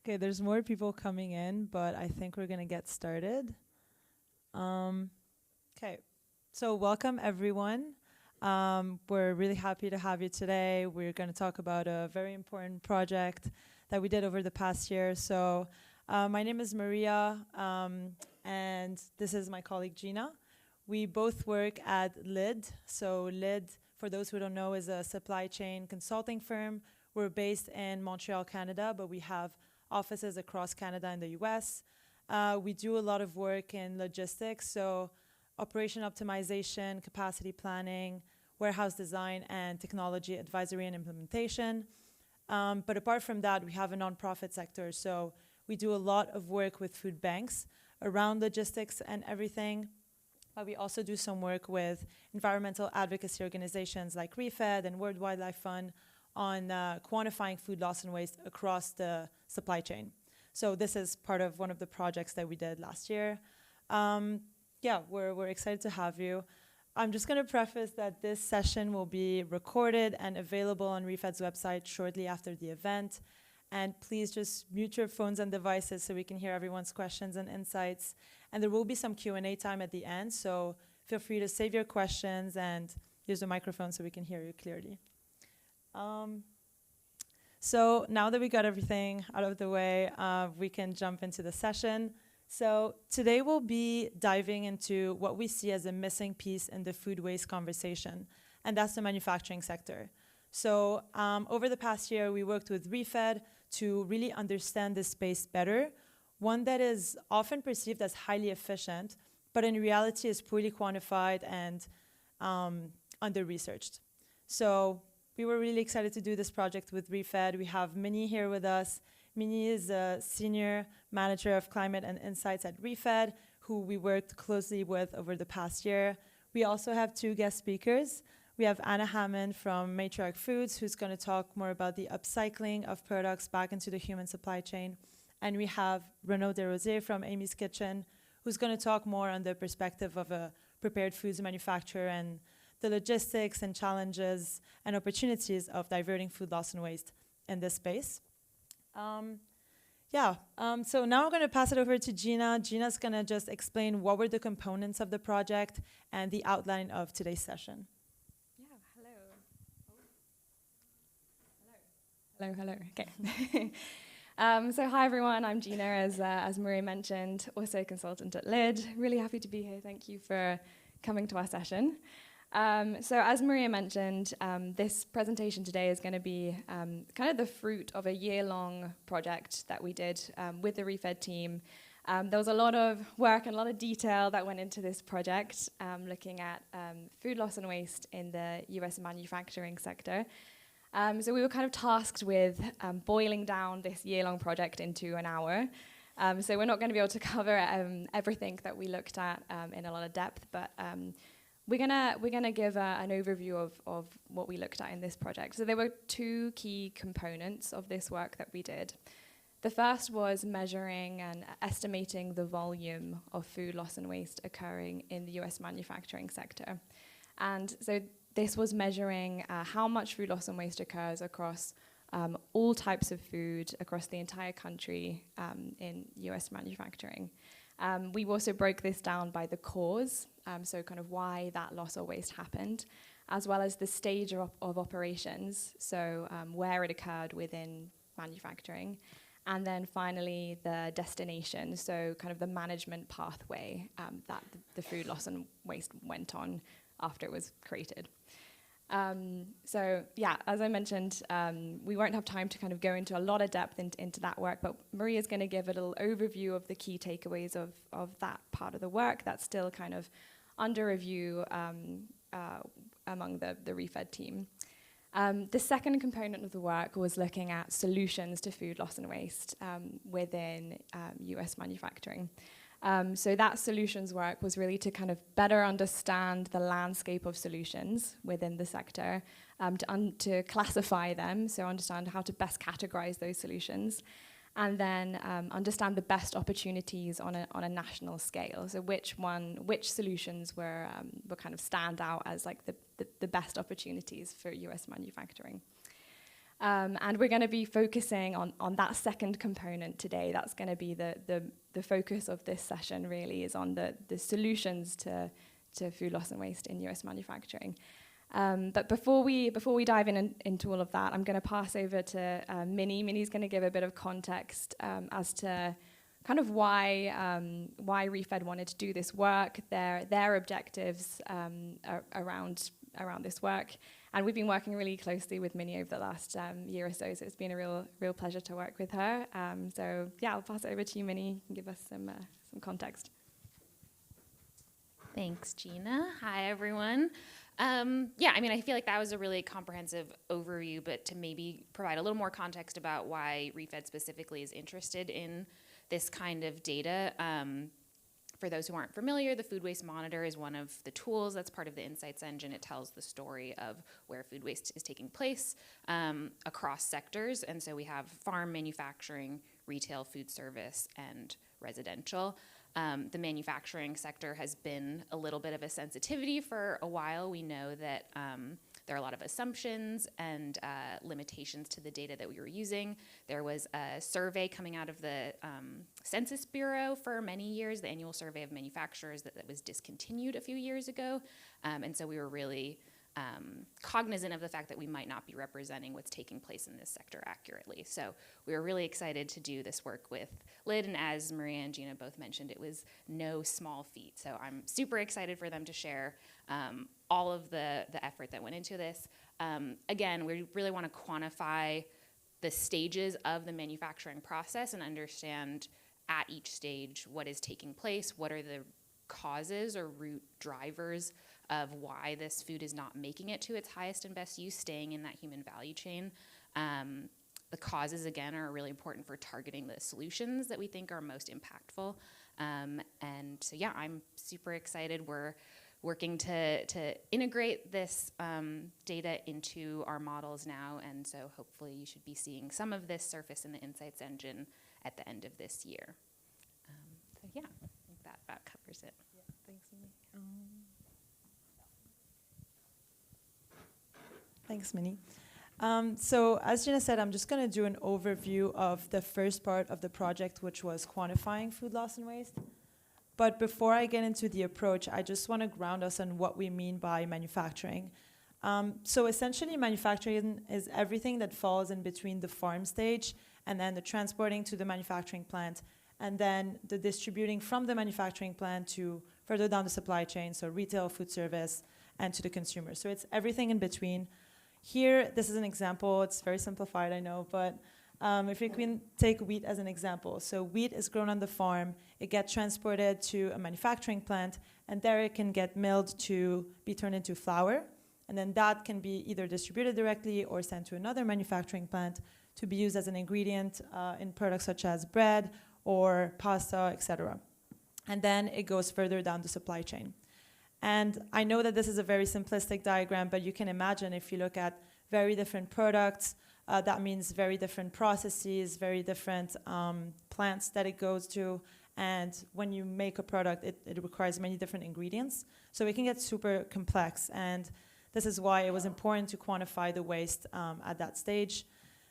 Okay, there's more people coming in, but I think we're going to get started. Okay, so welcome everyone. We're really happy to have you today. We're going to talk about a very important project that we did over the past year. So my name is Maria, and this is my colleague Gina. We both work at LID. So LID, for those who don't know, is a supply chain consulting firm. We're based in Montreal, Canada, but we have offices across Canada and the US. We do a lot of work in logistics, so operation optimization, capacity planning, warehouse design, and technology advisory and implementation. But apart from that, we have a nonprofit sector, so we do a lot of work with food banks around logistics and everything. But we also do some work with environmental advocacy organizations like ReFed and World Wildlife Fund on quantifying food loss and waste across the supply chain. So this is part of one of the projects that we did last year. Yeah, we're excited to have you. I'm just going to preface that this session will be recorded and available on ReFed's website shortly after the event. And please just mute your phones and devices so we can hear everyone's questions and insights. And there will be some Q&A time at the end, so feel free to save your questions and use the microphone so we can hear you clearly. So now that we got everything out of the way, we can jump into the session. So today we'll be diving into what we see as a missing piece in the food waste conversation, and that's the manufacturing sector. So over the past year, we worked with ReFed to really understand this space better, one that is often perceived as highly efficient, but in reality is poorly quantified and under-researched. So we were really excited to do this project with ReFed. We have Minnie here with us. Minnie is a senior manager of climate and insights at ReFed, who we worked closely with over the past year. We also have two guest speakers. We have Anna Hammond from Matriarch Foods, who's going to talk more about the upcycling of products back into the human supply chain. And we have Renaud Desrosiers from Amy's Kitchen, who's going to talk more on the perspective of a prepared foods manufacturer and the logistics and challenges and opportunities of diverting food loss and waste in this space. So now I'm going to pass it over to Gina. Gina's going to just explain what were the components of the project and the outline of today's session. Hello. Okay. So hi everyone, I'm Gina, as Maria mentioned, also a consultant at LID. Really happy to be here. Thank you for coming to our session. So as Maria mentioned, this presentation today is going to be kind of the fruit of a year-long project that we did with the ReFed team. There was a lot of work and a lot of detail that went into this project, looking at food loss and waste in the US manufacturing sector. So we were kind of tasked with boiling down this year-long project into an hour. So we're not going to be able to cover everything that we looked at in a lot of depth, but we're gonna give an overview of what we looked at in this project. So there were two key components of this work that we did. The first was measuring and estimating the volume of food loss and waste occurring in the US manufacturing sector. And so this was measuring how much food loss and waste occurs across all types of food across the entire country in US manufacturing. We also broke this down by the cause, so kind of why that loss or waste happened, as well as the stage of operations, so where it occurred within manufacturing, and then finally the destination, so kind of the management pathway that the food loss and waste went on after it was created. So yeah, as I mentioned, we won't have time to kind of go into a lot of depth into that work, but Maria's going to give a little overview of the key takeaways of that part of the work that's still kind of under review among the ReFed team. The second component of the work was looking at solutions to food loss and waste within US manufacturing. So that solutions work was really to kind of better understand the landscape of solutions within the sector, to classify them, so understand how to best categorize those solutions, and then understand the best opportunities on a national scale. So which solutions were kind of stand out as like the best opportunities for US manufacturing. And we're going to be focusing on that second component today. That's going to be the focus of this session, really, is on the solutions to food loss and waste in US manufacturing. But before we dive into all of that, I'm going to pass over to Minnie. Minnie's going to give a bit of context as to kind of why ReFed wanted to do this work, their objectives around this work. And we've been working really closely with Minnie over the last year or so it's been a real pleasure to work with her. So yeah, I'll pass it over to you, Minnie. You can give us some context. Thanks, Gina. Hi, everyone. Yeah, I mean, I feel like that was a really comprehensive overview, but to maybe provide a little more context about why ReFed specifically is interested in this kind of data. For those who aren't familiar, the Food Waste Monitor is one of the tools that's part of the Insights engine. It tells the story of where food waste is taking place across sectors. And so we have farm, manufacturing, retail, food service, and residential. The manufacturing sector has been a little bit of a sensitivity for a while. We know that there are a lot of assumptions and limitations to the data that we were using. There was a survey coming out of the Census Bureau for many years, the annual survey of manufacturers that was discontinued a few years ago. And so we were really cognizant of the fact that we might not be representing what's taking place in this sector accurately. So we were really excited to do this work with LID, and as Maria and Gina both mentioned, it was no small feat. So I'm super excited for them to share all of the effort that went into this. Again, we really want to quantify the stages of the manufacturing process and understand at each stage what is taking place, what are the causes or root drivers of why this food is not making it to its highest and best use, staying in that human value chain. The causes, again, are really important for targeting the solutions that we think are most impactful. And so, yeah, I'm super excited. We're working to integrate this data into our models now, and so hopefully you should be seeing some of this surface in the Insights engine at the end of this year. So, yeah, I think that about covers it. Yeah, thanks, Minnie. Thanks, Minnie. So as Gina said, I'm just going to do an overview of the first part of the project, which was quantifying food loss and waste. But before I get into the approach, I just want to ground us on what we mean by manufacturing. So essentially, manufacturing is everything that falls in between the farm stage and then the transporting to the manufacturing plant, and then the distributing from the manufacturing plant to further down the supply chain, so retail, food service, and to the consumer. So it's everything in between. Here, this is an example. It's very simplified, I know, but if we can take wheat as an example. So wheat is grown on the farm. It gets transported to a manufacturing plant, and there it can get milled to be turned into flour. And then that can be either distributed directly or sent to another manufacturing plant to be used as an ingredient in products such as bread or pasta, etc. And then it goes further down the supply chain. And I know that this is a very simplistic diagram, but you can imagine if you look at very different products, that means very different processes, very different plants that it goes to. And when you make a product, it requires many different ingredients. So it can get super complex. And this is why it was important to quantify the waste at that stage.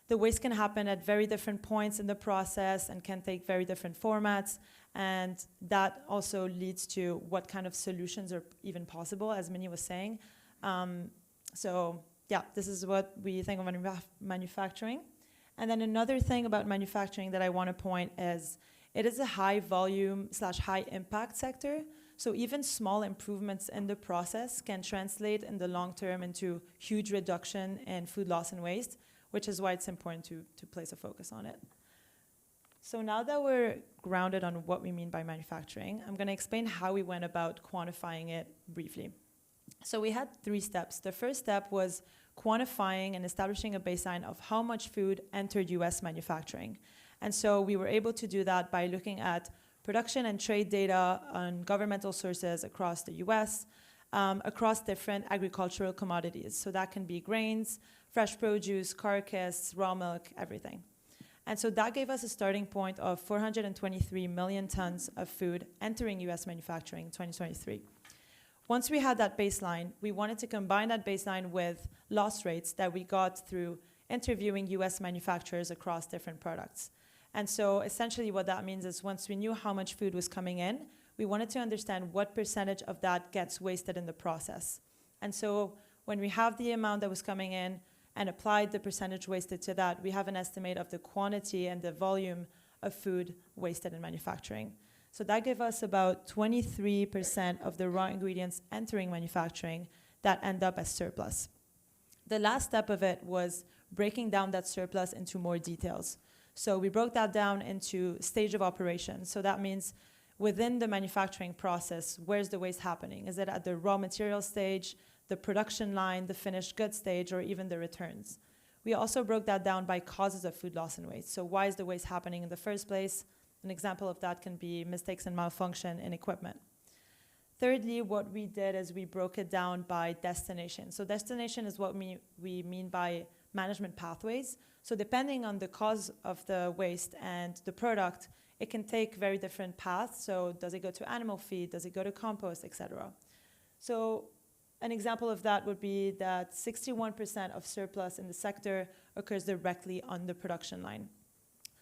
The waste can happen at very different points in the process and can take very different formats. And that also leads to what kind of solutions are even possible, as Minnie was saying. So yeah, this is what we think of manufacturing. And then another thing about manufacturing that I want to point is it is a high volume / high impact sector. So even small improvements in the process can translate in the long term into huge reduction in food loss and waste, which is why it's important to place a focus on it. So now that we're grounded on what we mean by manufacturing, I'm going to explain how we went about quantifying it briefly. So we had 3 steps. The first step was quantifying and establishing a baseline of how much food entered US manufacturing. And so we were able to do that by looking at production and trade data on governmental sources across the US, across different agricultural commodities. So that can be grains, fresh produce, carcass, raw milk, everything. And so that gave us a starting point of 423 million tons of food entering US manufacturing in 2023. Once we had that baseline, we wanted to combine that baseline with loss rates that we got through interviewing US manufacturers across different products. And so essentially what that means is once we knew how much food was coming in, we wanted to understand what percentage of that gets wasted in the process. And so when we have the amount that was coming in and applied the percentage wasted to that, we have an estimate of the quantity and the volume of food wasted in manufacturing. So that gave us about 23% of the raw ingredients entering manufacturing that end up as surplus. The last step of it was breaking down that surplus into more details. So we broke that down into stage of operation. So that means within the manufacturing process, where's the waste happening? Is it at the raw material stage, the production line, the finished goods stage, or even the returns? We also broke that down by causes of food loss and waste. So why is the waste happening in the first place? An example of that can be mistakes and malfunction in equipment. Thirdly, what we did is we broke it down by destination. So destination is what we mean by management pathways. So depending on the cause of the waste and the product, it can take very different paths. So does it go to animal feed? Does it go to compost, etc.? So an example of that would be that 61% of surplus in the sector occurs directly on the production line.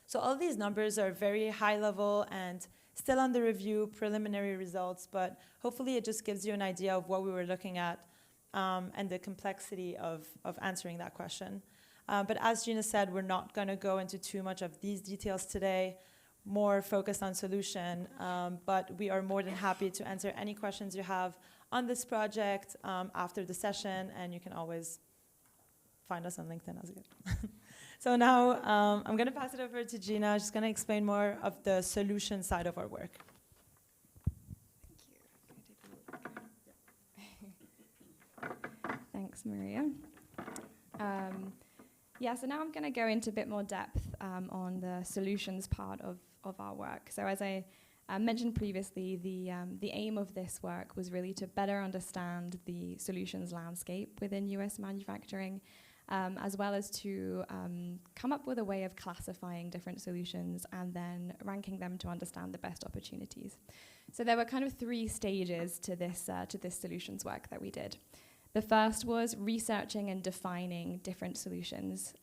So all these numbers are very high level and still under review, preliminary results, but hopefully it just gives you an idea of what we were looking at and the complexity of answering that question. But as Gina said, we're not going to go into too much of these details today, more focused on solution, but we are more than happy to answer any questions you have on this project after the session, and you can always find us on LinkedIn as well. So now I'm going to pass it over to Gina. She's going to explain more of the solution side of our work. Thanks, Maria. So now I'm going to go into a bit more depth on the solutions part of our work. So as I mentioned previously, the aim of this work was really to better understand the solutions landscape within US manufacturing, as well as to come up with a way of classifying different solutions and then ranking them to understand the best opportunities. So there were kind of 3 stages to this solutions work that we did. The first was researching and defining different solutions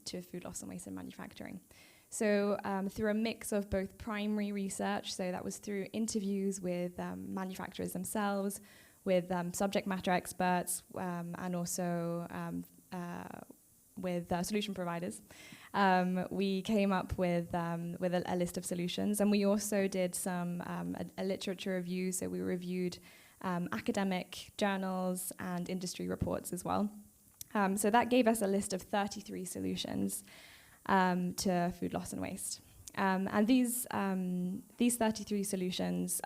to food loss and waste in manufacturing. So through a mix of both primary research, so that was through interviews with manufacturers themselves, with subject matter experts, and also with solution providers. We came up with a list of solutions, and we also did a literature review, so we reviewed academic journals and industry reports as well. So that gave us a list of 33 solutions to food loss and waste. And these 33 solutions,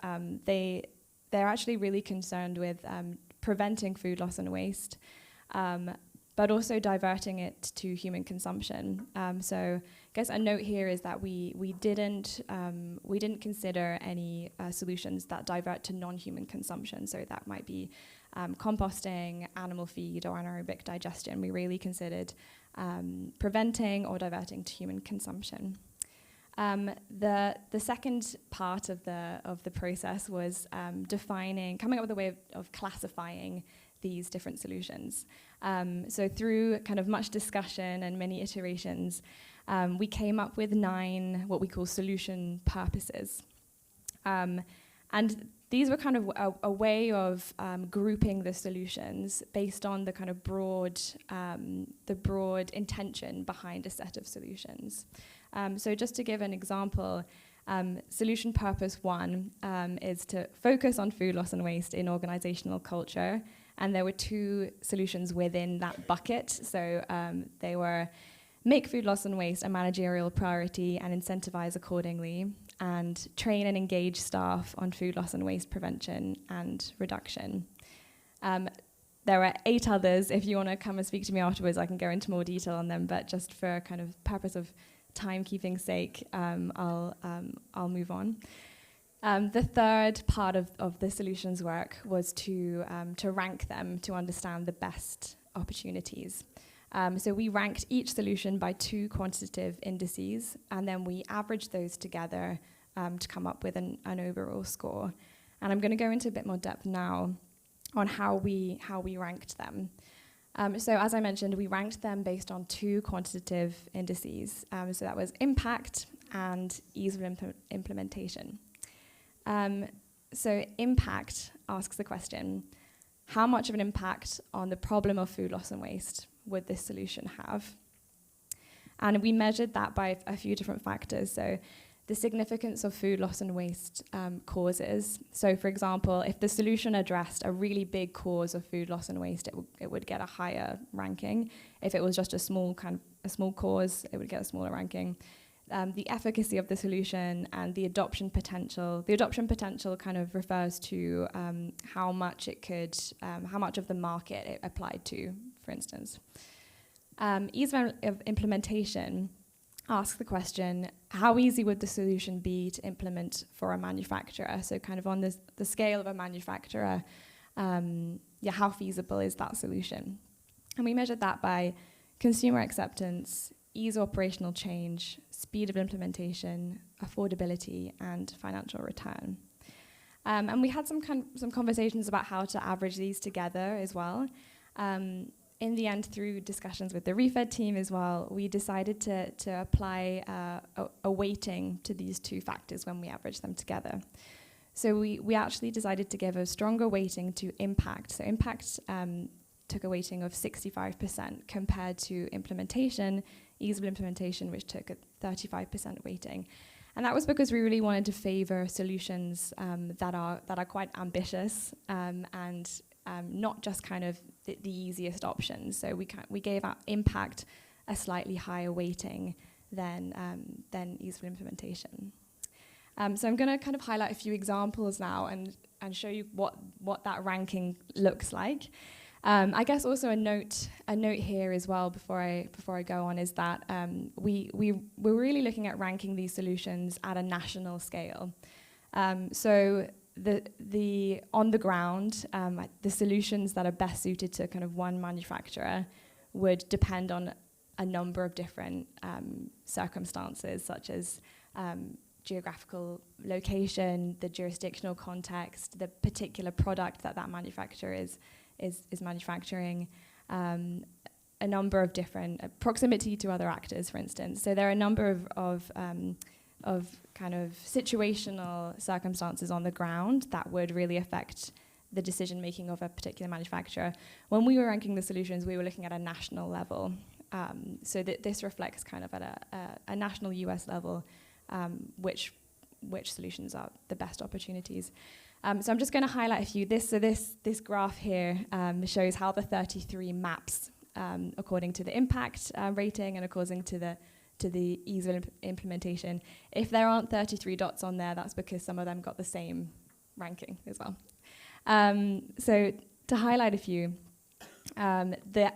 they're actually really concerned with preventing food loss and waste, but also diverting it to human consumption. So I guess a note here is that we didn't consider any solutions that divert to non-human consumption. So that might be composting, animal feed, or anaerobic digestion. We really considered preventing or diverting to human consumption. The second part of the process was coming up with a way of classifying these different solutions. So through kind of much discussion and many iterations, we came up with 9 what we call solution purposes. And these were kind of a way of grouping the solutions based on the kind of broad intention behind a set of solutions. So just to give an example, solution purpose 1 is to focus on food loss and waste in organizational culture. And there were 2 solutions within that bucket. So they were make food loss and waste a managerial priority and incentivize accordingly, and train and engage staff on food loss and waste prevention and reduction. There were 8 others. If you want to come and speak to me afterwards, I can go into more detail on them, but just for kind of purpose of timekeeping sake, I'll move on. The third part of the solutions work was to rank them to understand the best opportunities. So we ranked each solution by 2 quantitative indices, and then we averaged those together to come up with an overall score. And I'm going to go into a bit more depth now on how we ranked them. So as I mentioned, we ranked them based on 2 quantitative indices. So that was impact and ease of implementation. So impact asks the question, how much of an impact on the problem of food loss and waste would this solution have? And we measured that by a few different factors. So the significance of food loss and waste causes. So for example, if the solution addressed a really big cause of food loss and waste, it would get a higher ranking. If it was just a small cause, it would get a smaller ranking. The efficacy of the solution and the adoption potential. The adoption potential kind of refers to how much of the market it applied to, for instance. Ease of implementation asks the question, how easy would the solution be to implement for a manufacturer? So kind of on the scale of a manufacturer, how feasible is that solution? And we measured that by consumer acceptance, ease of operational change, speed of implementation, affordability, and financial return. And we had some conversations about how to average these together as well. In the end, through discussions with the ReFed team as well, we decided to apply a weighting to these 2 factors when we average them together. So we actually decided to give a stronger weighting to impact. So impact took a weighting of 65% compared to implementation, ease of implementation, which took a 35% weighting. And that was because we really wanted to favor solutions that are quite ambitious and not just kind of the easiest options. So we gave our impact a slightly higher weighting than ease of implementation. So I'm going to kind of highlight a few examples now and show you what that ranking looks like. I guess also a note here as well before I go on is that we're really looking at ranking these solutions at a national scale. So the on the ground, the solutions that are best suited to kind of one manufacturer would depend on a number of different circumstances, such as geographical location, the jurisdictional context, the particular product that manufacturer is manufacturing, a number of different proximity to other actors, for instance. So there are a number of kind of situational circumstances on the ground that would really affect the decision making of a particular manufacturer. When we were ranking the solutions, we were looking at a national level. So this reflects kind of at a national US level which solutions are the best opportunities. So I'm just going to highlight a few. This graph here shows how the 33 maps according to the impact rating and according to the ease of implementation. If there aren't 33 dots on there, that's because some of them got the same ranking as well. So to highlight a few, the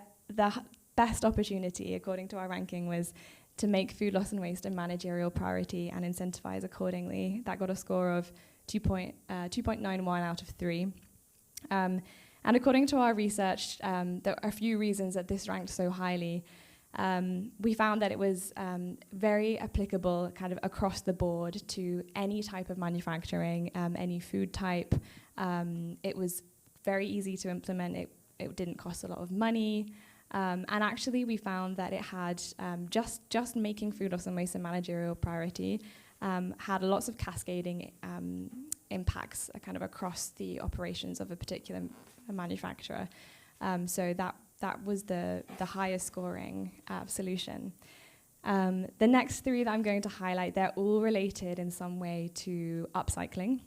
best opportunity according to our ranking was to make food loss and waste a managerial priority and incentivize accordingly. That got a score of 2.91 out of 3. And according to our research, there are a few reasons that this ranked so highly. We found that it was very applicable kind of across the board to any type of manufacturing, any food type. It was very easy to implement. It didn't cost a lot of money. And actually, we found that it had just making food loss and waste a managerial priority had lots of cascading impacts kind of across the operations of a particular manufacturer. So that was the highest scoring solution. The next 3 that I'm going to highlight, they're all related in some way to upcycling.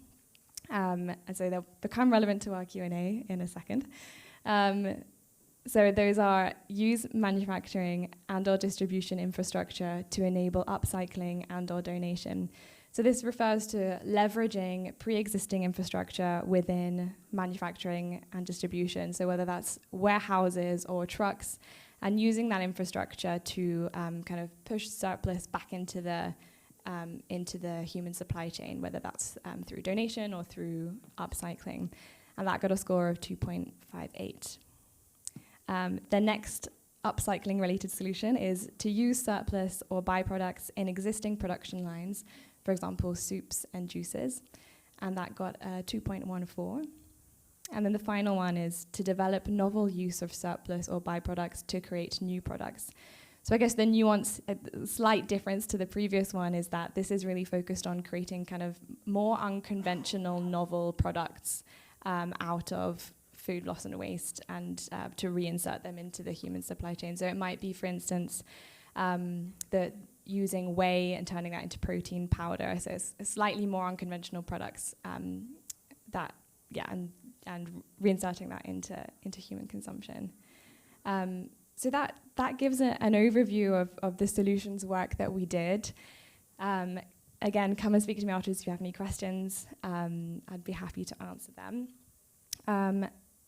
And so they'll become relevant to our Q&A in a second. So those are use manufacturing and or distribution infrastructure to enable upcycling and or donation. So this refers to leveraging pre-existing infrastructure within manufacturing and distribution. So whether that's warehouses or trucks, and using that infrastructure to kind of push surplus back into the human supply chain, whether that's through donation or through upcycling. And that got a score of 2.58. The next upcycling-related solution is to use surplus or byproducts in existing production lines, for example, soups and juices, and that got a 2.14. And then the final one is to develop novel use of surplus or byproducts to create new products. So I guess the nuance, a slight difference to the previous one is that this is really focused on creating kind of more unconventional, novel products out of food loss and waste, and to reinsert them into the human supply chain. So it might be, for instance, using whey and turning that into protein powder. So it's slightly more unconventional products and reinserting that into human consumption. So that gives an overview of the solutions work that we did. Again, come and speak to me afterwards if you have any questions. I'd be happy to answer them.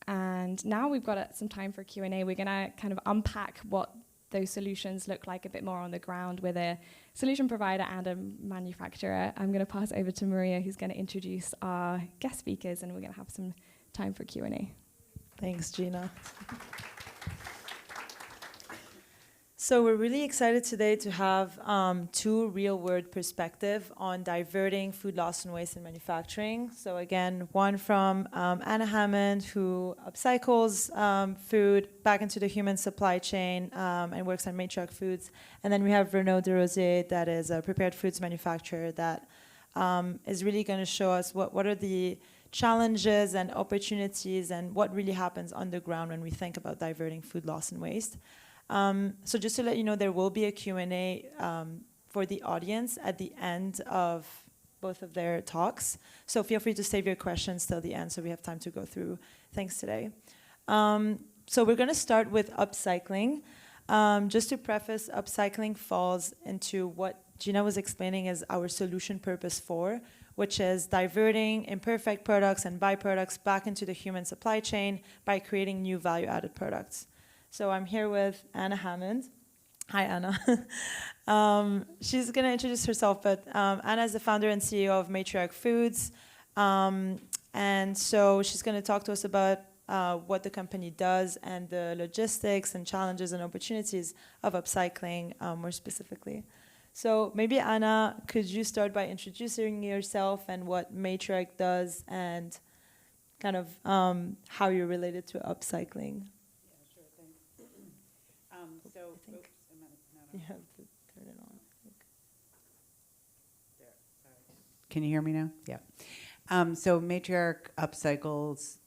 And now we've got some time for Q&A. We're going to kind of unpack what those solutions look like a bit more on the ground with a solution provider and a manufacturer. I'm going to pass over to Maria, who's going to introduce our guest speakers, and we're going to have some time for Q&A. Thanks, Gina. So we're really excited today to have two real-world perspectives on diverting food loss and waste in manufacturing. So again, one from Anna Hammond, who upcycles food back into the human supply chain and works on Matriarch Foods. And then we have Renaud Desrosiers, that is a prepared foods manufacturer that is really going to show us what are the challenges and opportunities and what really happens on the ground when we think about diverting food loss and waste. So just to let you know, there will be a Q&A for the audience at the end of both of their talks. So feel free to save your questions till the end so we have time to go through things today. So we're going to start with upcycling. Just to preface, upcycling falls into what Gina was explaining as our solution purpose 4, which is diverting imperfect products and byproducts back into the human supply chain by creating new value-added products. So I'm here with Anna Hammond. Hi, Anna. She's going to introduce herself, but Anna is the founder and CEO of Matriarch Foods. And so she's going to talk to us about what the company does and the logistics and challenges and opportunities of upcycling more specifically. So maybe, Anna, could you start by introducing yourself and what Matriarch does and kind of how you're related to upcycling? You have to turn it on. There, sorry. Can you hear me now? Yeah. So Matriarch upcycles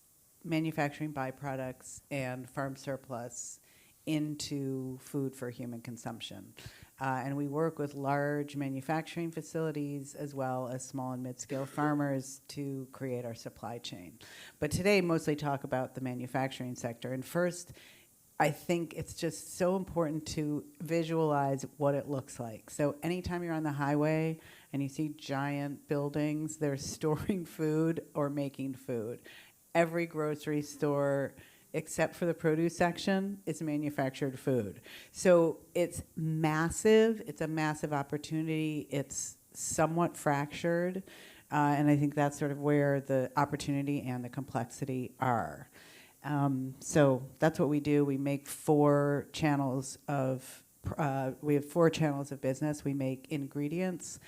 manufacturing byproducts and farm surplus into food for human consumption. And we work with large manufacturing facilities as well as small and mid-scale farmers to create our supply chain. But today, mostly talk about the manufacturing sector. And first, I think it's just so important to visualize what it looks like. So anytime you're on the highway and you see giant buildings, they're storing food or making food. Every grocery store, except for the produce section, is manufactured food. So it's massive. It's a massive opportunity. It's somewhat fractured. And I think that's sort of where the opportunity and the complexity are. So that's what we do. We make four channels of business. We make ingredients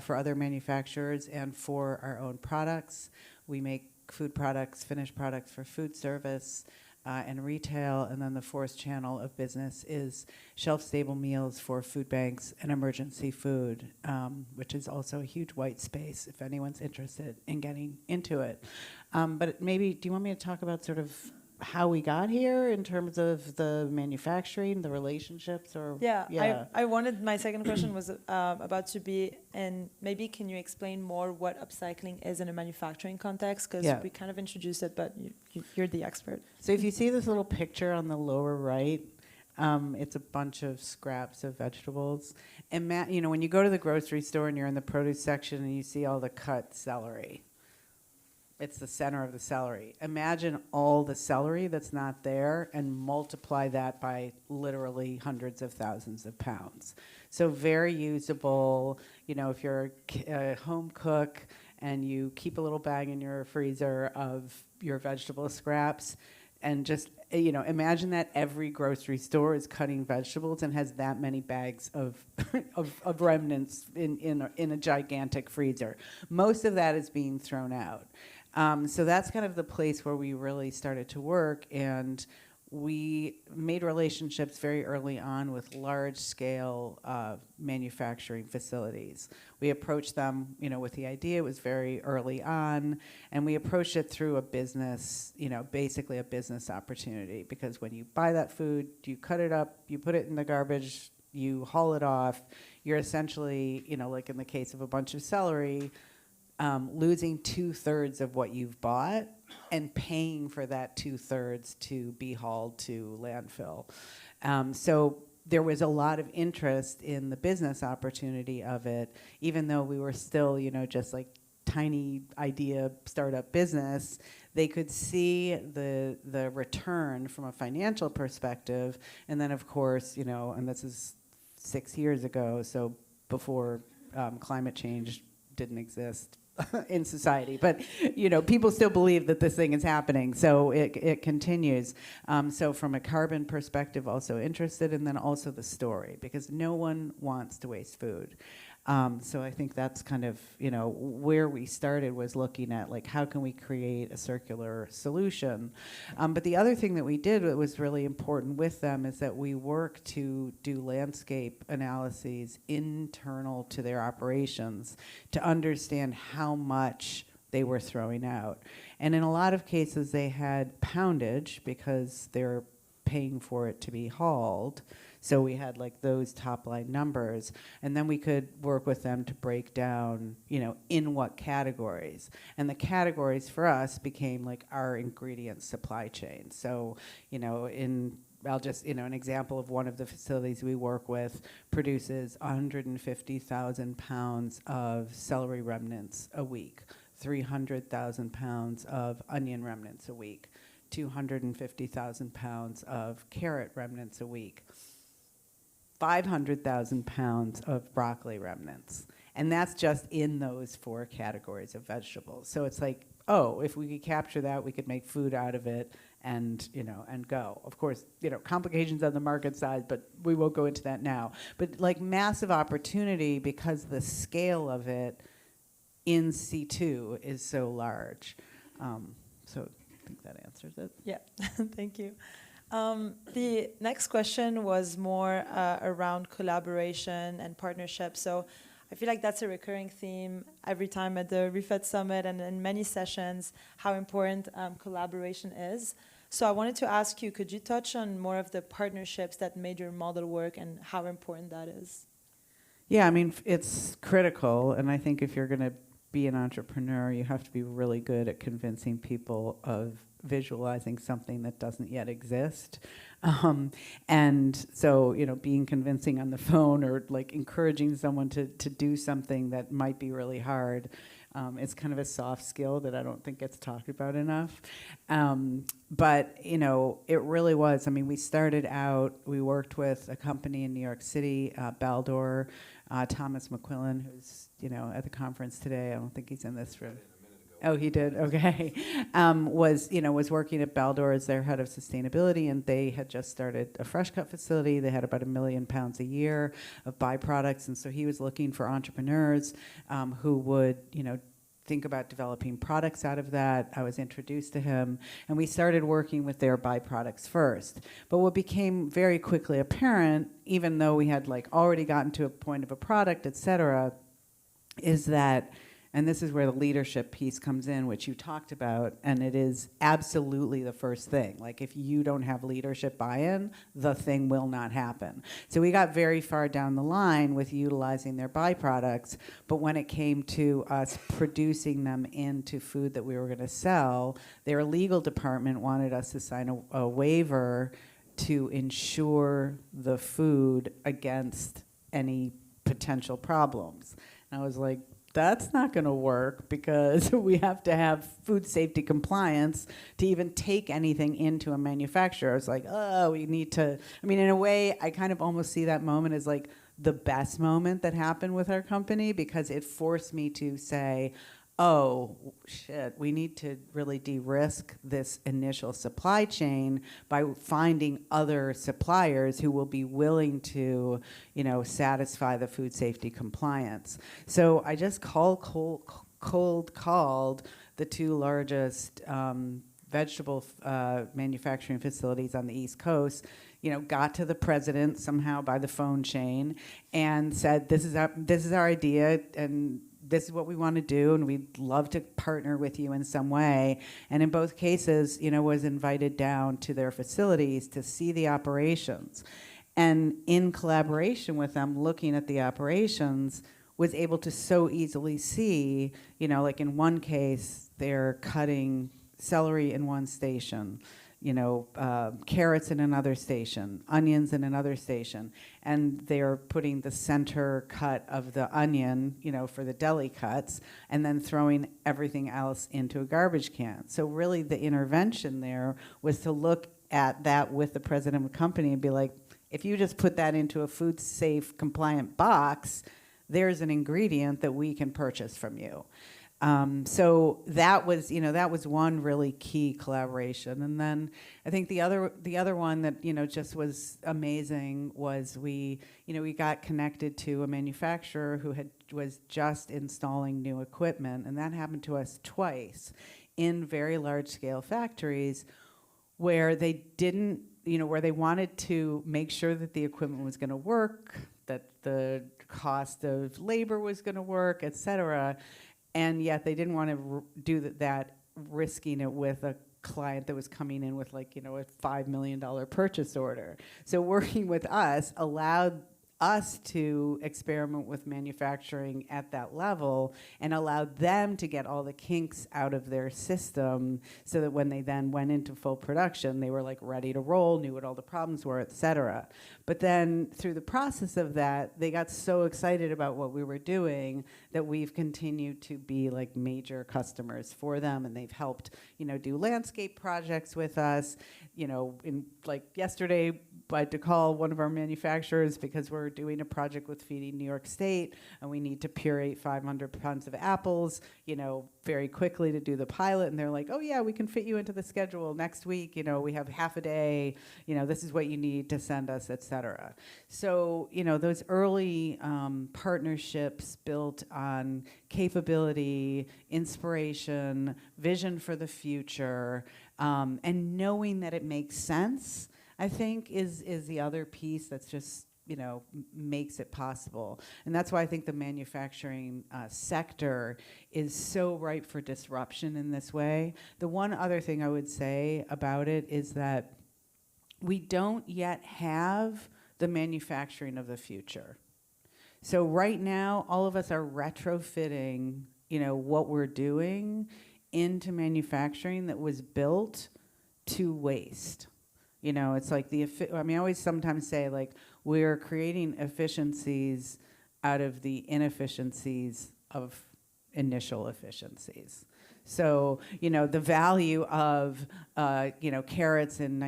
for other manufacturers and for our own products. We make food products, finished products for food service and retail. And then the fourth channel of business is shelf-stable meals for food banks and emergency food, which is also a huge white space if anyone's interested in getting into it. But maybe, do you want me to talk about sort of how we got here in terms of the manufacturing, the relationships, or I wanted, my second question was about to be, and maybe can you explain more what upcycling is in a manufacturing context, because we kind of introduced it, but you're the expert. So if you see this little picture on the lower right, it's a bunch of scraps of vegetables. And when you go to the grocery store and you're in the produce section and you see all the cut celery, it's the center of the celery. Imagine all the celery that's not there and multiply that by literally hundreds of thousands of pounds. So very usable. If you're a home cook and you keep a little bag in your freezer of your vegetable scraps, and just imagine that every grocery store is cutting vegetables and has that many bags of of remnants in a gigantic freezer. Most of that is being thrown out. So that's kind of the place where we really started to work, and we made relationships very early on with large-scale manufacturing facilities. We approached them, with the idea. It was very early on, and we approached it through a business, basically a business opportunity. Because when you buy that food, you cut it up, you put it in the garbage, you haul it off. You're essentially, like in the case of a bunch of celery, losing 2/3 of what you've bought and paying for that 2/3 to be hauled to landfill. So there was a lot of interest in the business opportunity of it, even though we were still, just like tiny idea startup business. They could see the return from a financial perspective, and then of course, and this is 6 years ago, so before climate change didn't exist in society, but people still believe that this thing is happening, so it continues. So from a carbon perspective, also interested, and then also the story, because no one wants to waste food. So I think that's kind of where we started, was looking at like how can we create a circular solution. But the other thing that we did that was really important with them is that we work to do landscape analyses internal to their operations to understand how much they were throwing out. And in a lot of cases they had poundage because they're paying for it to be hauled. So we had like those top line numbers, and then we could work with them to break down, in what categories. And the categories for us became like our ingredient supply chain. So, I'll just, an example of one of the facilities we work with produces 150,000 pounds of celery remnants a week, 300,000 pounds of onion remnants a week, 250,000 pounds of carrot remnants a week, 500,000 pounds of broccoli remnants. And that's just in those 4 categories of vegetables. So it's like, oh, if we could capture that, we could make food out of it and, and go. Of course, complications on the market side, but we won't go into that now. But like massive opportunity because the scale of it in C2 is so large. So I think that answers it. Yeah, thank you. The next question was more around collaboration and partnership. So I feel like that's a recurring theme every time at the ReFed Summit and in many sessions, how important collaboration is. So I wanted to ask you, could you touch on more of the partnerships that made your model work and how important that is? Yeah, I mean, it's critical. And I think if you're going to be an entrepreneur, you have to be really good at convincing people of visualizing something that doesn't yet exist. And so, being convincing on the phone or like encouraging someone to do something that might be really hard, it's kind of a soft skill that I don't think gets talked about enough. But, it really was. I mean, we started out, we worked with a company in New York City, Baldor, Thomas McQuillan, who's, at the conference today. I don't think he's in this room. Oh, he did. Okay. Was working at Baldor as their head of sustainability, and they had just started a fresh cut facility. They had about 1 million pounds a year of byproducts, and so he was looking for entrepreneurs who would, think about developing products out of that. I was introduced to him, and we started working with their byproducts first. But what became very quickly apparent, even though we had like already gotten to a point of a product, et cetera, is that, and this is where the leadership piece comes in, which you talked about, and it is absolutely the first thing. Like, if you don't have leadership buy-in, the thing will not happen. So we got very far down the line with utilizing their byproducts, but when it came to us producing them into food that we were going to sell, their legal department wanted us to sign a waiver to insure the food against any potential problems. And I was like, that's not going to work because we have to have food safety compliance to even take anything into a manufacturer. I was like, oh, we need to, I mean, in a way, I kind of almost see that moment as like the best moment that happened with our company because it forced me to say, oh, shit, we need to really de-risk this initial supply chain by finding other suppliers who will be willing to, satisfy the food safety compliance. So I just called cold called the two largest vegetable manufacturing facilities on the East Coast, got to the president somehow by the phone chain and said, this is our idea, and this is what we want to do, and we'd love to partner with you in some way. And in both cases, was invited down to their facilities to see the operations. And in collaboration with them, looking at the operations, was able to so easily see, like in one case, they're cutting celery in one station, carrots in another station, onions in another station, and they're putting the center cut of the onion, for the deli cuts, and then throwing everything else into a garbage can. So really the intervention there was to look at that with the president of the company and be like, if you just put that into a food safe compliant box, there's an ingredient that we can purchase from you. So that was one really key collaboration. And then I think the other one that, just was amazing was we got connected to a manufacturer who was just installing new equipment. And that happened to us twice in very large scale factories where they didn't, where they wanted to make sure that the equipment was going to work, that the cost of labor was going to work, et cetera. And yet they didn't want to do that, risking it with a client that was coming in with a $5 million purchase order. So working with us allowed us to experiment with manufacturing at that level and allowed them to get all the kinks out of their system so that when they then went into full production, they were ready to roll, knew what all the problems were, et cetera. But then through the process of that, they got so excited about what we were doing that we've continued to be major customers for them, and they've helped, do landscape projects with us. In yesterday, I had to call one of our manufacturers because we're doing a project with Feeding New York State, and we need to puree 500 pounds of apples, very quickly to do the pilot. And they're like, oh yeah, we can fit you into the schedule next week. We have half a day. This is what you need to send us, et cetera. So, those early partnerships built on capability, inspiration, vision for the future, and knowing that it makes sense, I think is the other piece that's just, makes it possible. And that's why I think the manufacturing sector is so ripe for disruption in this way. The one other thing I would say about it is that we don't yet have the manufacturing of the future. So right now, all of us are retrofitting, what we're doing into manufacturing that was built to waste. It's like I always sometimes say we're creating efficiencies out of the inefficiencies of initial efficiencies. So, the value of, carrots in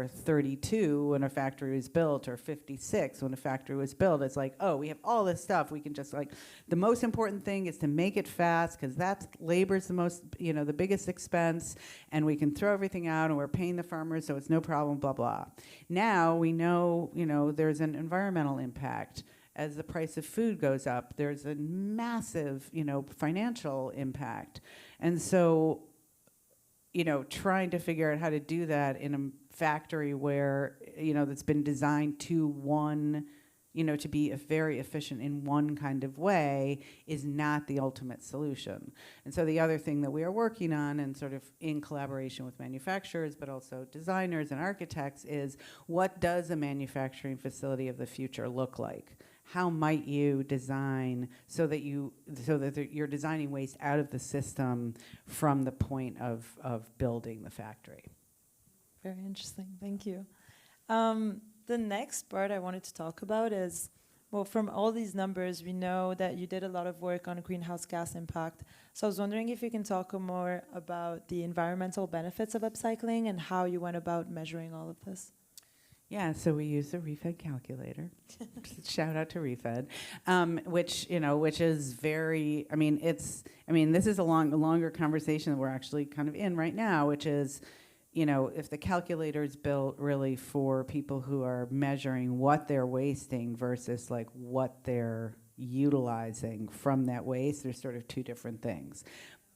32 when a factory was built, or 56 when a factory was built, it's we have all this stuff. We can just the most important thing is to make it fast because that's labor's the most, the biggest expense, and we can throw everything out and we're paying the farmers, so it's no problem, blah, blah. Now we know, there's an environmental impact. As the price of food goes up, there's a massive, financial impact. And so, trying to figure out how to do that in a factory where, that's been designed to to be very efficient in one kind of way is not the ultimate solution. And so the other thing that we are working on, and sort of in collaboration with manufacturers, but also designers and architects, is what does a manufacturing facility of the future look like? How might you design so that you're designing waste out of the system from the point of building the factory? Very interesting. Thank you. The next part I wanted to talk about is, well, from all these numbers, we know that you did a lot of work on greenhouse gas impact. So I was wondering if you can talk more about the environmental benefits of upcycling and how you went about measuring all of this. Yeah, so we use the ReFed calculator. Shout out to ReFed, which is very. This is a longer conversation that we're actually kind of in right now, which is, if the calculator is built really for people who are measuring what they're wasting versus what they're utilizing from that waste. There's sort of two different things.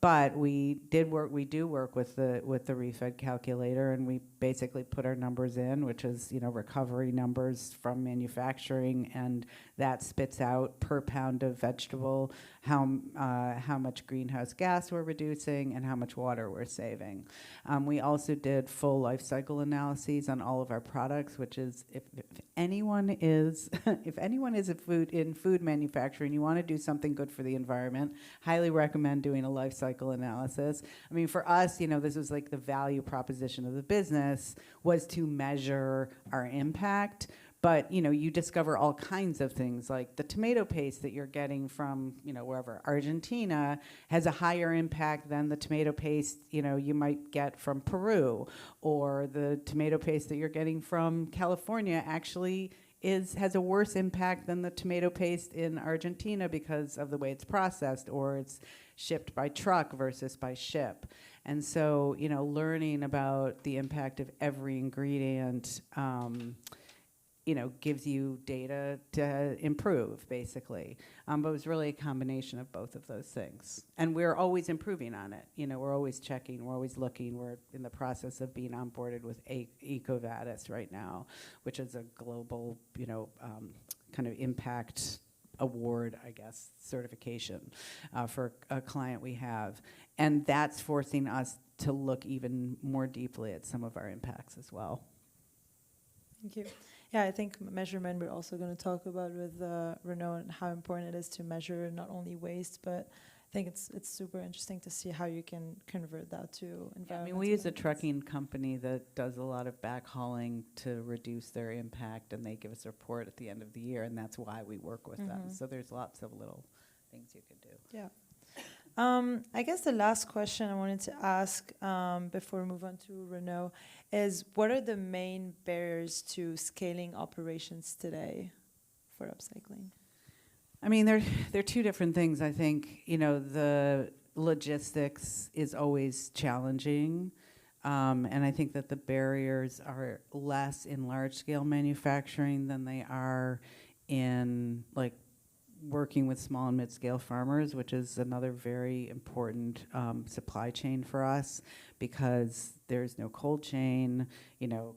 But we do work with the refed calculator, and we basically put our numbers in, which is, recovery numbers from manufacturing, and that spits out per pound of vegetable how much greenhouse gas we're reducing and how much water we're saving. We also did full life cycle analyses on all of our products, which is if anyone is in food manufacturing, you want to do something good for the environment, highly recommend doing a life cycle analysis. I mean, for us, this was like the value proposition of the business was to measure our impact. But, you discover all kinds of things, like the tomato paste that you're getting from, wherever, Argentina has a higher impact than the tomato paste, you might get from Peru, or the tomato paste that you're getting from California actually has a worse impact than the tomato paste in Argentina because of the way it's processed, or it's shipped by truck versus by ship. And so, learning about the impact of every ingredient, gives you data to improve, basically. But it was really a combination of both of those things. And we're always improving on it. We're always checking, we're always looking. We're in the process of being onboarded with EcoVadis right now, which is a global, kind of impact award, I guess, certification for a client we have. And that's forcing us to look even more deeply at some of our impacts as well. Thank you. Yeah, I think measurement we're also going to talk about with Renaud, and how important it is to measure not only waste, but I think it's super interesting to see how you can convert that to environmental. Yeah, I mean, we use a trucking company that does a lot of backhauling to reduce their impact, and they give us a report at the end of the year, and that's why we work with them. So there's lots of little things you can do. Yeah. I guess the last question I wanted to ask before we move on to Renaud is, what are the main barriers to scaling operations today for upcycling? I mean, they're two different things. I think, the logistics is always challenging. And I think that the barriers are less in large-scale manufacturing than they are in, working with small and mid-scale farmers, which is another very important supply chain for us, because there's no cold chain,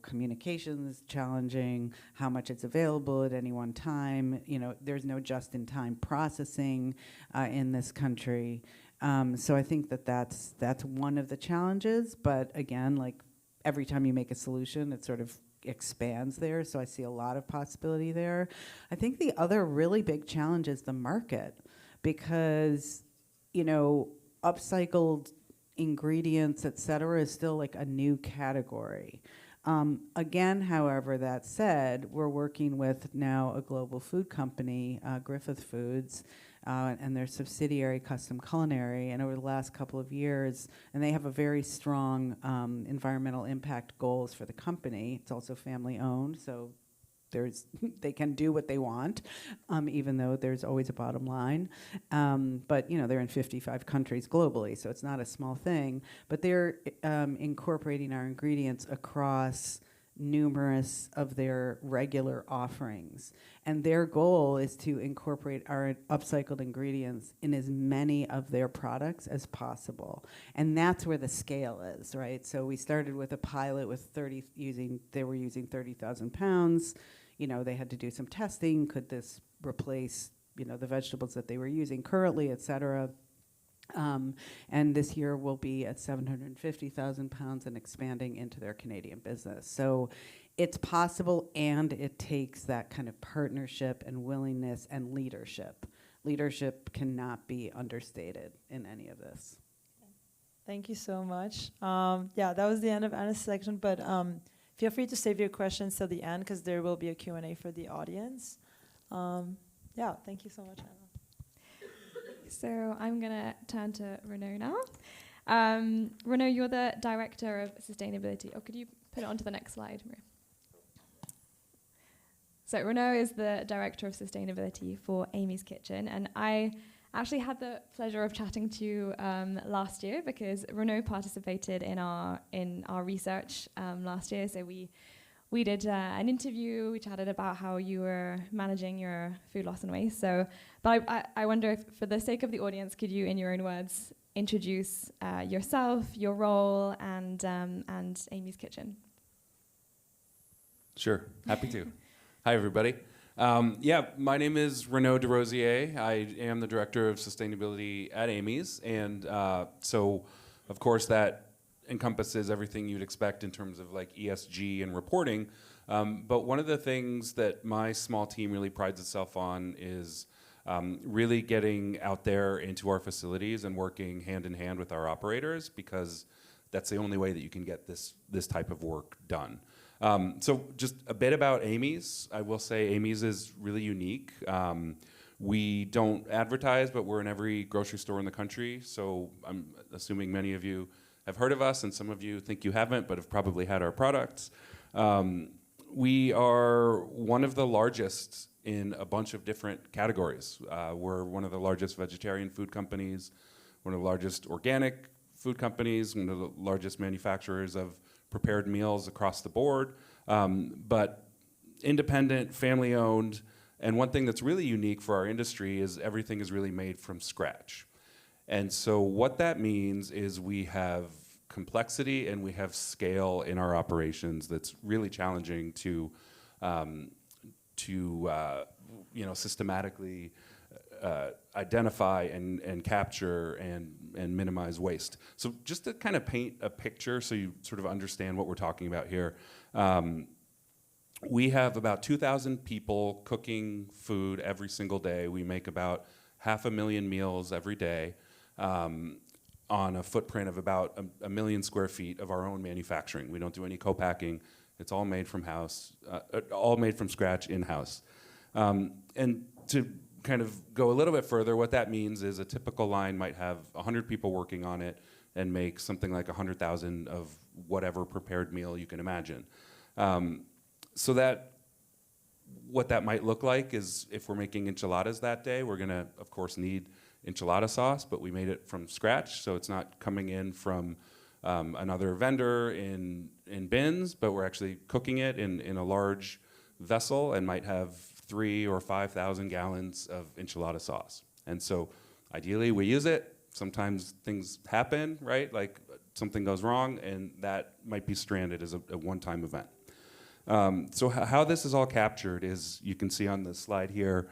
communication is challenging, how much it's available at any one time, there's no just-in-time processing in this country. So I think that's one of the challenges, but again, every time you make a solution, it sort of expands there, so I see a lot of possibility there. I think the other really big challenge is the market, because, upcycled ingredients, et cetera, is still a new category. Again, however, that said, we're working with now a global food company, Griffith Foods, and their subsidiary Custom Culinary, and over the last couple of years, and they have a very strong environmental impact goals for the company. It's also family owned, so they can do what they want, even though there's always a bottom line. But they're in 55 countries globally, so it's not a small thing. But they're incorporating our ingredients across numerous of their regular offerings. And their goal is to incorporate our upcycled ingredients in as many of their products as possible. And that's where the scale is, right? So we started with a pilot with they were using 30,000 pounds. They had to do some testing. Could this replace, the vegetables that they were using currently, et cetera? And this year we'll be at 750,000 pounds and expanding into their Canadian business. So it's possible, and it takes that kind of partnership and willingness and leadership. Leadership cannot be understated in any of this. Thank you so much. Yeah, that was the end of Anna's section, but feel free to save your questions till the end, because there will be a Q&A for the audience. Yeah, thank you so much, Anna. So I'm going to turn to Renaud now. Renaud, you're the Director of Sustainability. Or could you put it onto the next slide, Maria? So Renaud is the Director of Sustainability for Amy's Kitchen. And I actually had the pleasure of chatting to you last year, because Renaud participated in our research last year. So we we did an interview. We chatted about how you were managing your food loss and waste. So, but I wonder if, for the sake of the audience, could you, in your own words, introduce yourself, your role, and Amy's Kitchen? Sure, happy to. Hi, everybody. My name is Renaud Desrosiers. I am the Director of Sustainability at Amy's. And so, of course, that encompasses everything you'd expect in terms of like ESG and reporting. But one of the things that my small team really prides itself on is really getting out there into our facilities and working hand in hand with our operators, because that's the only way that you can get this type of work done. So just a bit about Amy's. I will say Amy's is really unique. We don't advertise, but we're in every grocery store in the country. So I'm assuming many of you have heard of us, and some of you think you haven't, but have probably had our products. We are one of the largest in a bunch of different categories. We're one of the largest vegetarian food companies, one of the largest organic food companies, one of the largest manufacturers of prepared meals across the board, but independent, family-owned, and one thing that's really unique for our industry is everything is really made from scratch. And so what that means is we have complexity and we have scale in our operations that's really challenging to systematically identify and capture and minimize waste. So just to kind of paint a picture so you sort of understand what we're talking about here, we have about 2,000 people cooking food every single day. We make about 500,000 meals every day on a footprint of about a million square feet of our own manufacturing. We don't do any co-packing. It's all made from scratch in-house. And to kind of go a little bit further, what that means is a typical line might have 100 people working on it and make something like 100,000 of whatever prepared meal you can imagine. So that what that might look like is if we're making enchiladas that day, we're gonna, of course, need enchilada sauce, but we made it from scratch, so it's not coming in from another vendor in bins, but we're actually cooking it in a large vessel and might have 3,000 or 5,000 gallons of enchilada sauce. And so ideally we use it. Sometimes things happen, right? Like something goes wrong and that might be stranded as a one-time event. So how this is all captured is, you can see on the slide here,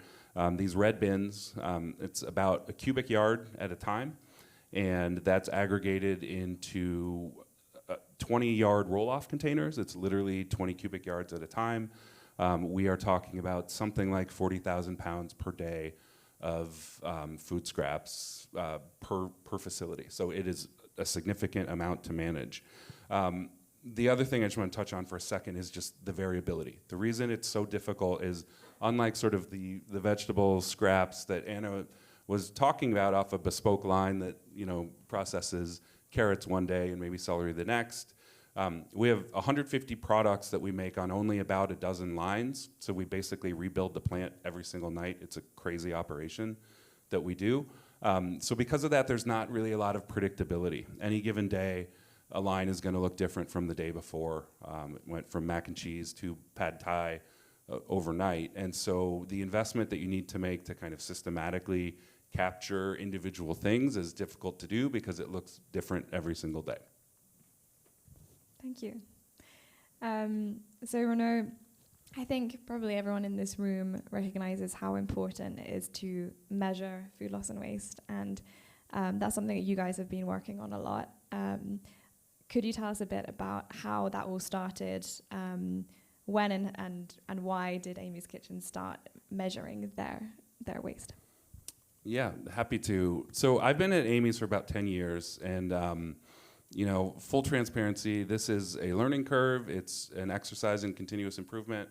these red bins. It's about a cubic yard at a time, and that's aggregated into 20-yard roll-off containers. It's literally 20 cubic yards at a time. We are talking about something like 40,000 pounds per day of food scraps per facility. So it is a significant amount to manage. The other thing I just want to touch on for a second is just the variability. The reason it's so difficult is, unlike sort of the vegetable scraps that Anna was talking about off a bespoke line that, you know, processes carrots one day and maybe celery the next, we have 150 products that we make on only about a dozen lines. So we basically rebuild the plant every single night. It's a crazy operation that we do. So because of that, there's not really a lot of predictability. Any given day, a line is going to look different from the day before. It went from mac and cheese to pad thai overnight. And so the investment that you need to make to kind of systematically capture individual things is difficult to do because it looks different every single day. Thank you. So Renaud, I think probably everyone in this room recognizes how important it is to measure food loss and waste, and that's something that you guys have been working on a lot. Could you tell us a bit about how that all started? When and why did Amy's Kitchen start measuring their waste? Yeah, happy to. So I've been at Amy's for about 10 years, and you know, full transparency, this is a learning curve. It's an exercise in continuous improvement.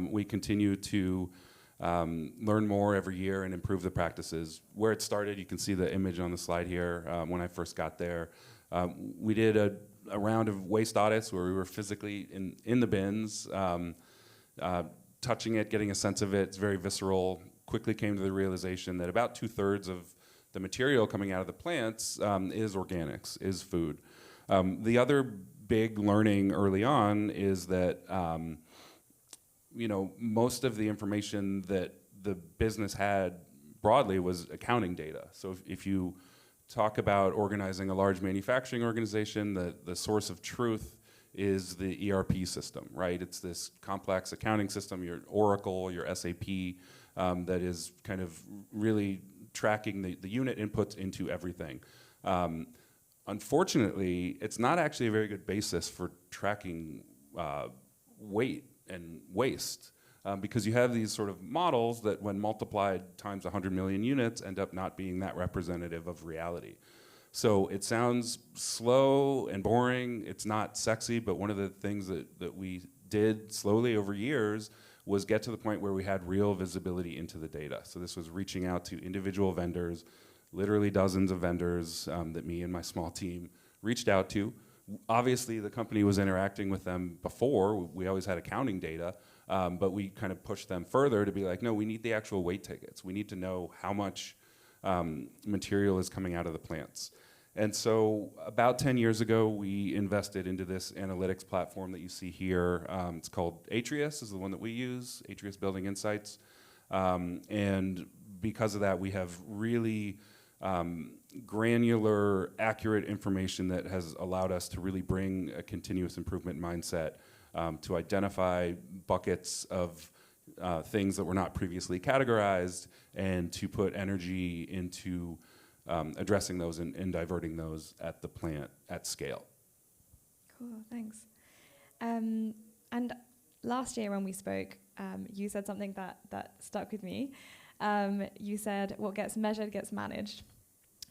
We continue to learn more every year and improve the practices. Where it started, you can see the image on the slide here. When I first got there, we did a round of waste audits where we were physically in the bins, touching it, getting a sense of it. It's very visceral. Quickly came to the realization that about 2/3 of the material coming out of the plants is organics, is food. The other big learning early on is that most of the information that the business had broadly was accounting data. So if you talk about organizing a large manufacturing organization, the source of truth is the ERP system, right? It's this complex accounting system, your Oracle, your SAP, that is kind of really tracking the unit inputs into everything. Unfortunately, it's not actually a very good basis for tracking weight and waste, because you have these sort of models that when multiplied times 100 million units end up not being that representative of reality. So it sounds slow and boring, it's not sexy, but one of the things that we did slowly over years was get to the point where we had real visibility into the data. So this was reaching out to individual vendors, literally dozens of vendors that me and my small team reached out to. Obviously, the company was interacting with them before. We always had accounting data, but we kind of pushed them further to be like, no, we need the actual weight tickets. We need to know how much material is coming out of the plants. And so about 10 years ago, we invested into this analytics platform that you see here. It's called Atrius, is the one that we use, Atrius Building Insights. And because of that, we have really granular, accurate information that has allowed us to really bring a continuous improvement mindset, to identify buckets of things that were not previously categorized, and to put energy into addressing those and diverting those at the plant at scale. Cool, thanks. And last year when we spoke, you said something that stuck with me. You said, what gets measured gets managed.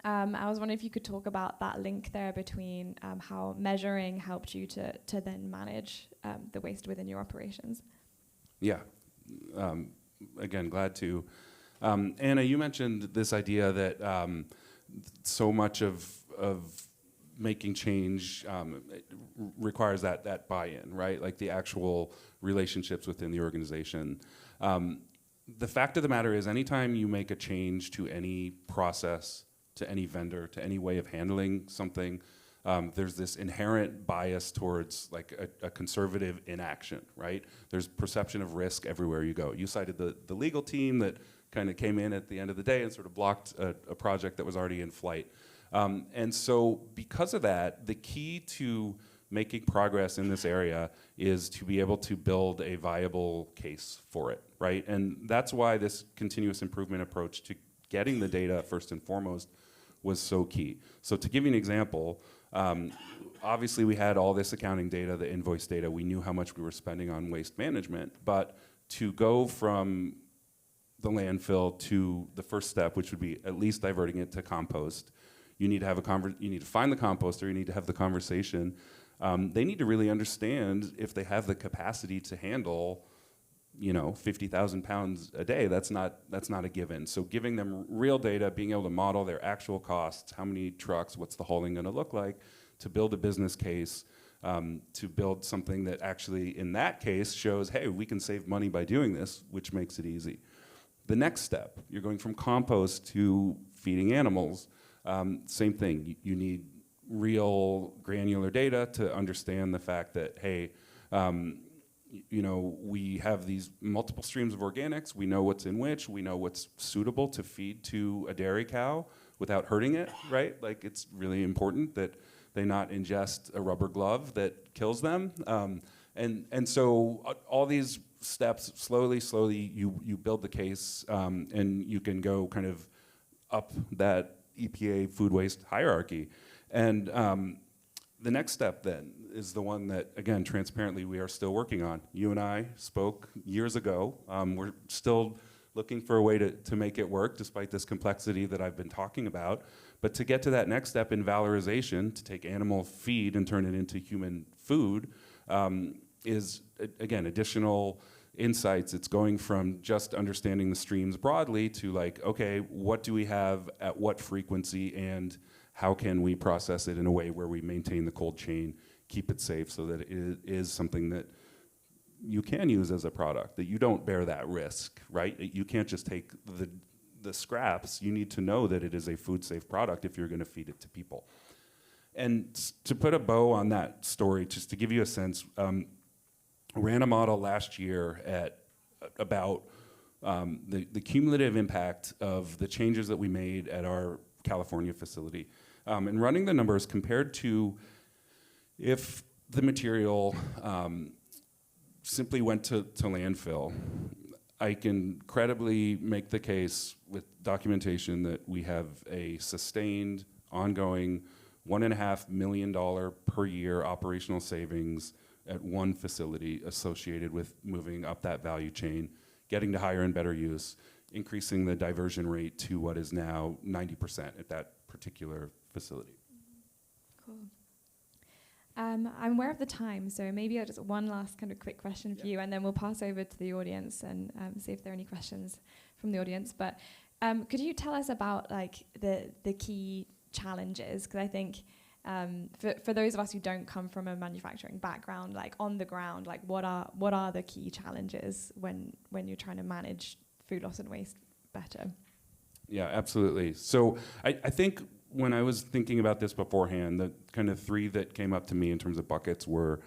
I was wondering if you could talk about that link there between how measuring helped you to then manage the waste within your operations. Yeah, again, glad to. Anna, you mentioned this idea that so much of making change requires that buy-in, right? Like the actual relationships within the organization. The fact of the matter is, anytime you make a change to any process, to any vendor, to any way of handling something, there's this inherent bias towards like a conservative inaction, right? There's perception of risk everywhere you go. You cited the legal team that kind of came in at the end of the day and sort of blocked a project that was already in flight. And so because of that, the key to making progress in this area is to be able to build a viable case for it, right? And that's why this continuous improvement approach to getting the data first and foremost was so key. So to give you an example, obviously we had all this accounting data, the invoice data, we knew how much we were spending on waste management, but to go from the landfill to the first step, which would be at least diverting it to compost, you need to have you need to find the composter, you need to have the conversation. They need to really understand if they have the capacity to handle 50,000 pounds a day. That's not a given. So giving them real data, being able to model their actual costs, how many trucks, what's the hauling going to look like, to build a business case, to build something that actually, in that case, shows, hey, we can save money by doing this, which makes it easy. The next step, you're going from compost to feeding animals. Same thing. You need real granular data to understand the fact that, hey, we have these multiple streams of organics. We know what's in which. We know what's suitable to feed to a dairy cow without hurting it, right? Like, it's really important that they not ingest a rubber glove that kills them. And so all these steps, slowly, you build the case, and you can go kind of up that EPA food waste hierarchy. And the next step then is the one that, again, transparently, we are still working on. You and I spoke years ago. We're still looking for a way to make it work, despite this complexity that I've been talking about. But to get to that next step in valorization, to take animal feed and turn it into human food, is, again, additional insights. It's going from just understanding the streams broadly to like, okay, what do we have at what frequency, and how can we process it in a way where we maintain the cold chain, keep it safe so that it is something that you can use as a product, that you don't bear that risk, right? You can't just take the scraps. You need to know that it is a food safe product if you're going to feed it to people. And to put a bow on that story, just to give you a sense, ran a model last year at about the cumulative impact of the changes that we made at our California facility. And running the numbers compared to if the material simply went to landfill, I can credibly make the case with documentation that we have a sustained, ongoing $1.5 million per year operational savings at one facility associated with moving up that value chain, getting to higher and better use, increasing the diversion rate to what is now 90% at that particular facility. Cool. I'm aware of the time, so maybe I'll just one last kind of quick question for you, and then we'll pass over to the audience and see if there are any questions from the audience. But could you tell us about like the key challenges? Because I think for those of us who don't come from a manufacturing background, like on the ground, like what are the key challenges when you're trying to manage food loss and waste better? Yeah, absolutely. So I think when I was thinking about this beforehand, the kind of three that came up to me in terms of buckets were,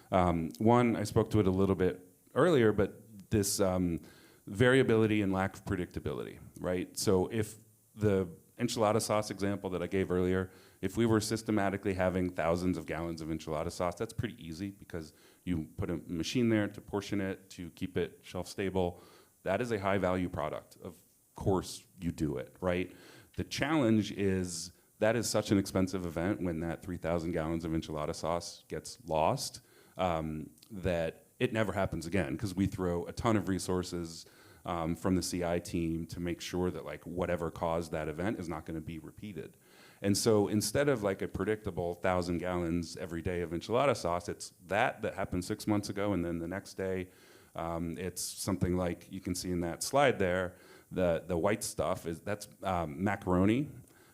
one, I spoke to it a little bit earlier, but this variability and lack of predictability, right? So if the enchilada sauce example that I gave earlier, if we were systematically having thousands of gallons of enchilada sauce, that's pretty easy because you put a machine there to portion it, to keep it shelf stable. That is a high value product. Of course you do it, right? The challenge is that is such an expensive event when that 3,000 gallons of enchilada sauce gets lost that it never happens again because we throw a ton of resources from the CI team to make sure that like whatever caused that event is not going to be repeated. And so instead of like a predictable 1,000 gallons every day of enchilada sauce, it's that happened 6 months ago, and then the next day it's something like you can see in that slide there. The white stuff that's macaroni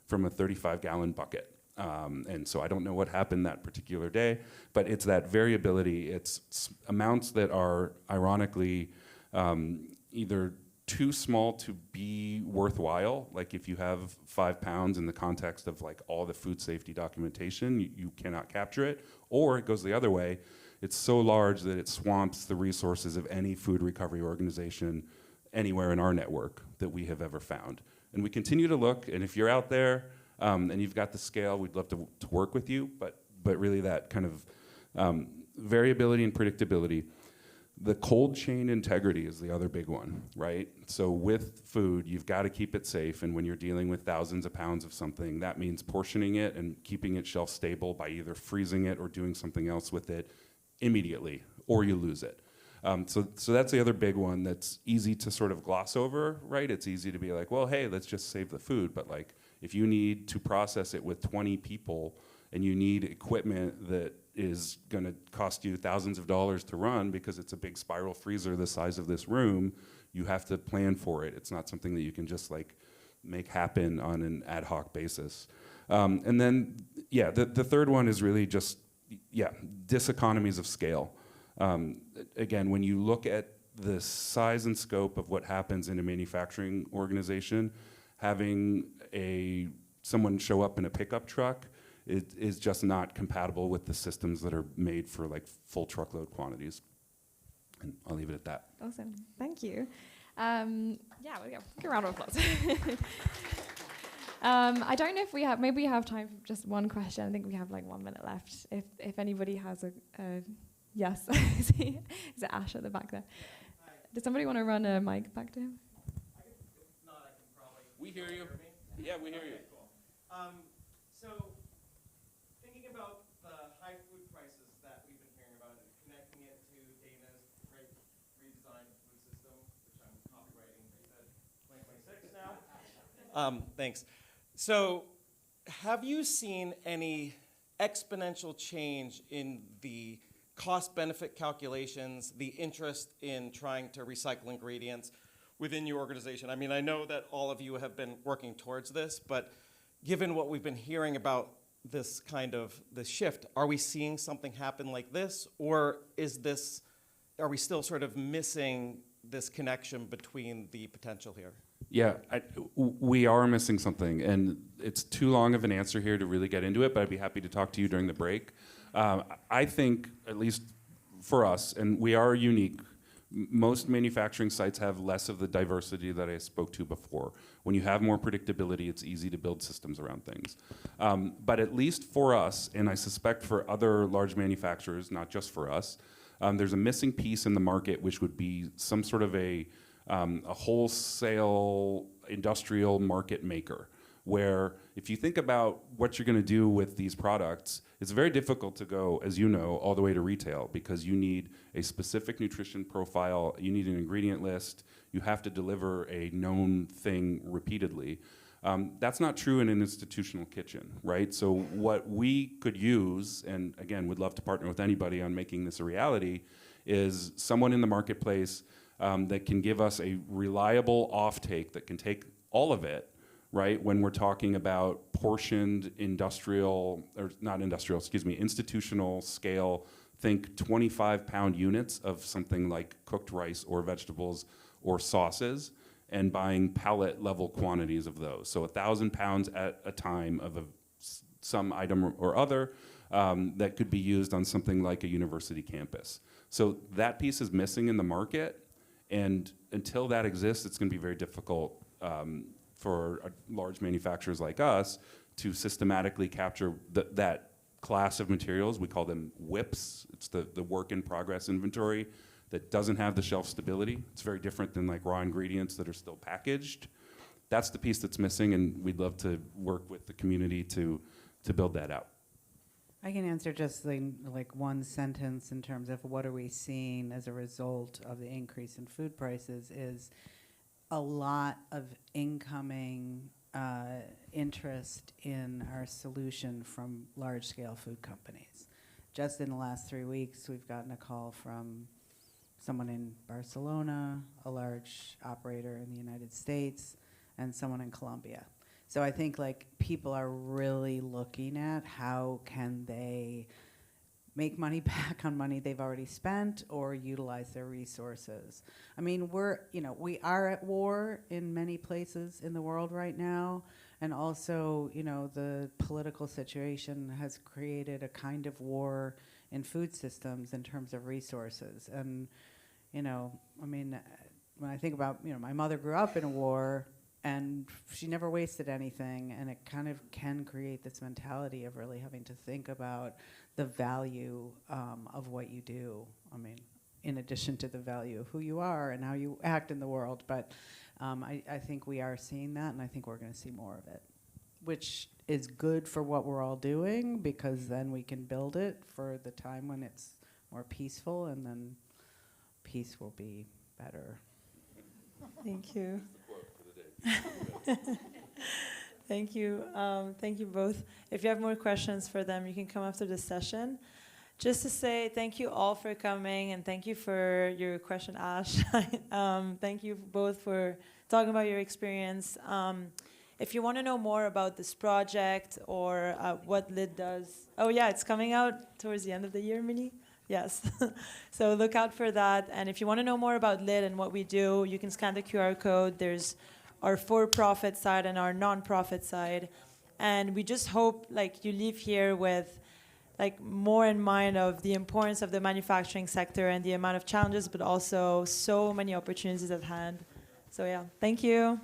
from a 35-gallon bucket. And so I don't know what happened that particular day, but it's that variability. It's amounts that are ironically either too small to be worthwhile, like if you have 5 pounds in the context of like all the food safety documentation, you cannot capture it, or it goes the other way. It's so large that it swamps the resources of any food recovery organization anywhere in our network that we have ever found. And we continue to look, and if you're out there and you've got the scale, we'd love to work with you, but really that kind of variability and predictability. The cold chain integrity is the other big one, right? So with food, you've got to keep it safe, and when you're dealing with thousands of pounds of something, that means portioning it and keeping it shelf stable by either freezing it or doing something else with it immediately, or you lose it. So that's the other big one that's easy to sort of gloss over, right? It's easy to be like, well, hey, let's just save the food. But like, if you need to process it with 20 people and you need equipment that is going to cost you thousands of dollars to run because it's a big spiral freezer the size of this room, you have to plan for it. It's not something that you can just like make happen on an ad hoc basis. And then, the third one is really just, diseconomies of scale. Again, when you look at the size and scope of what happens in a manufacturing organization, having someone show up in a pickup truck is just not compatible with the systems that are made for like full truckload quantities. And I'll leave it at that. Awesome, thank you. We'll give a round of applause. I don't know if maybe we have time for just one question. I think we have like 1 minute left. If anybody has a yes. Is it Ash at the back there? Does somebody want to run a mic back to him? If not, I can probably... We hear you. Yeah, we hear you. Cool. So, thinking about the high food prices that we've been hearing about and connecting it to Dana's great redesign of the food system, which I'm copywriting, they said 2026 now. Thanks. So, have you seen any exponential change in the cost-benefit calculations, the interest in trying to recycle ingredients within your organization? I mean, I know that all of you have been working towards this, but given what we've been hearing about this kind of this shift, are we seeing something happen like this, or are we still sort of missing this connection between the potential here? Yeah, we are missing something, and it's too long of an answer here to really get into it, but I'd be happy to talk to you during the break. I think, at least for us, and we are unique, most manufacturing sites have less of the diversity that I spoke to before. When you have more predictability, it's easy to build systems around things. But at least for us, and I suspect for other large manufacturers, not just for us, there's a missing piece in the market, which would be some sort of a wholesale industrial market maker, where if you think about what you're going to do with these products, it's very difficult to go, as you know, all the way to retail, because you need a specific nutrition profile, you need an ingredient list, you have to deliver a known thing repeatedly. That's not true in an institutional kitchen, right? So what we could use, and again, would love to partner with anybody on making this a reality, is someone in the marketplace that can give us a reliable offtake that can take all of it, right? When we're talking about portioned industrial, or not industrial, excuse me, institutional scale, think 25-pound units of something like cooked rice or vegetables or sauces, and buying pallet level quantities of those. So 1,000 pounds at a time of some item or other that could be used on something like a university campus. So that piece is missing in the market, and until that exists, it's gonna be very difficult for large manufacturers like us to systematically capture that class of materials. We call them WIPs. It's the work in progress inventory that doesn't have the shelf stability. It's very different than like raw ingredients that are still packaged. That's the piece that's missing, and we'd love to work with the community to build that out. I can answer just like one sentence in terms of what are we seeing as a result of the increase in food prices is a lot of incoming interest in our solution from large-scale food companies. Just in the last 3 weeks, we've gotten a call from someone in Barcelona, a large operator in the United States, and someone in Colombia. So I think like people are really looking at how can they make money back on money they've already spent or utilize their resources. I mean, we are at war in many places in the world right now, and also, the political situation has created a kind of war in food systems in terms of resources. And, I mean, when I think about, my mother grew up in a war, and she never wasted anything, and it kind of can create this mentality of really having to think about the value of what you do. I mean, in addition to the value of who you are and how you act in the world. But I think we are seeing that, and I think we're going to see more of it, which is good for what we're all doing, because then we can build it for the time when it's more peaceful, and then peace will be better. Thank you. Thank you. Thank you both. If you have more questions for them, you can come after the session. Just to say thank you all for coming, and thank you for your question, Ash. Thank you both for talking about your experience. If you want to know more about this project or what LID does, oh yeah, it's coming out towards the end of the year, Minnie? Yes. So look out for that. And if you want to know more about LID and what we do, you can scan the QR code. There's our for-profit side and our non-profit side. And we just hope you leave here with more in mind of the importance of the manufacturing sector and the amount of challenges, but also so many opportunities at hand. So yeah, thank you.